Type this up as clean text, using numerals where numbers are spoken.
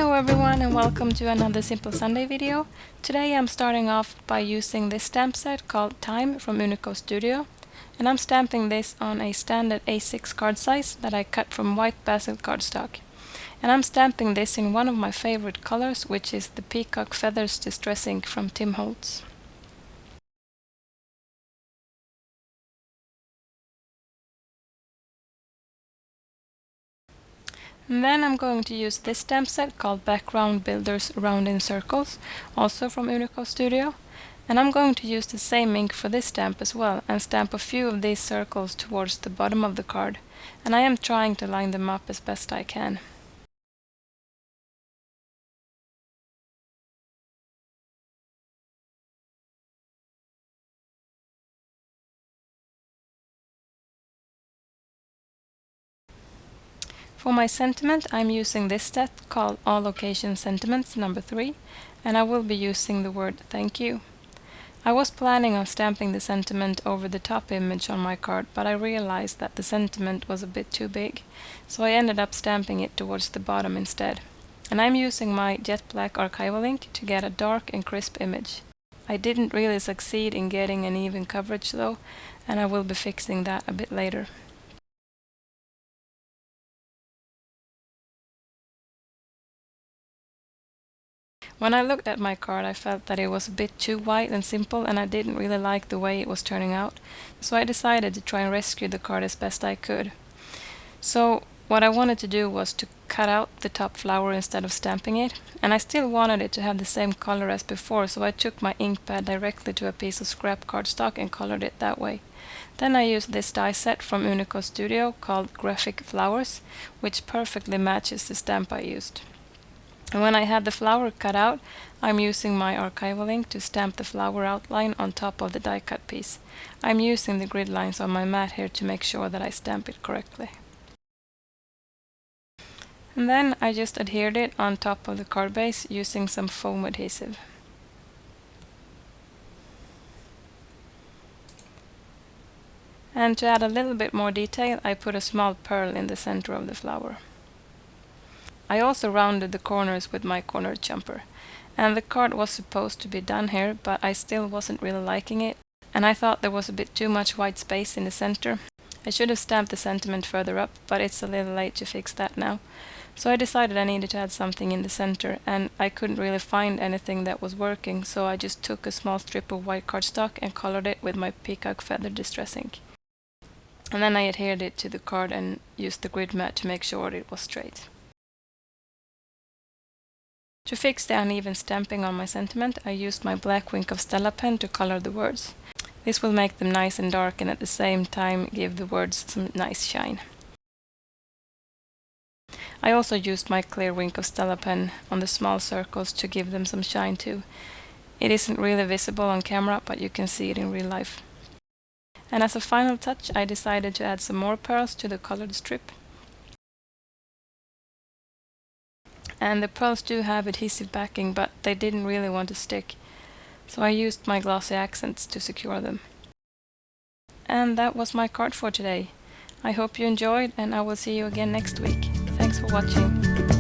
Hello everyone and welcome to another Simple Sunday video. Today I'm starting off by using this stamp set called Time from Uniko Studio, and I'm stamping this on a standard A6 card size that I cut from white Bazzill cardstock. And I'm stamping this in one of my favorite colors, which is the Peacock Feathers Distress Ink from Tim Holtz. And then I'm going to use this stamp set called Background Builders Round in Circles, also from Uniko Studio. And I'm going to use the same ink for this stamp as well, and stamp a few of these circles towards the bottom of the card. And I am trying to line them up as best I can. For my sentiment, I'm using this set called All Occasion Sentiments number 3, and I will be using the word thank you. I was planning on stamping the sentiment over the top image on my card, but I realized that the sentiment was a bit too big, so I ended up stamping it towards the bottom instead. And I'm using my jet black Archival Ink to get a dark and crisp image. I didn't really succeed in getting an even coverage though, and I will be fixing that a bit later. When I looked at my card, I felt that it was a bit too white and simple, and I didn't really like the way it was turning out, so I decided to try and rescue the card as best I could. So what I wanted to do was to cut out the top flower instead of stamping it, and I still wanted it to have the same color as before, so I took my ink pad directly to a piece of scrap cardstock and colored it that way. Then I used this die set from Uniko Studio called Graphic Flowers, which perfectly matches the stamp I used. And when I had the flower cut out, I'm using my Archival Ink to stamp the flower outline on top of the die cut piece. I'm using the grid lines on my mat here to make sure that I stamp it correctly. And then I just adhered it on top of the card base using some foam adhesive. And to add a little bit more detail, I put a small pearl in the center of the flower. I also rounded the corners with my corner jumper, and the card was supposed to be done here, but I still wasn't really liking it, and I thought there was a bit too much white space in the center. I should have stamped the sentiment further up, but it's a little late to fix that now. So I decided I needed to add something in the center, and I couldn't really find anything that was working, so I just took a small strip of white cardstock and colored it with my Peacock Feather Distress Ink. And then I adhered it to the card and used the grid mat to make sure it was straight. To fix the uneven stamping on my sentiment, I used my black Wink of Stella pen to color the words. This will make them nice and dark and at the same time give the words some nice shine. I also used my clear Wink of Stella pen on the small circles to give them some shine too. It isn't really visible on camera, but you can see it in real life. And as a final touch, I decided to add some more pearls to the colored strip. And the pearls do have adhesive backing, but they didn't really want to stick, so I used my glossy accents to secure them. And that was my card for today. I hope you enjoyed, and I will see you again next week. Thanks for watching.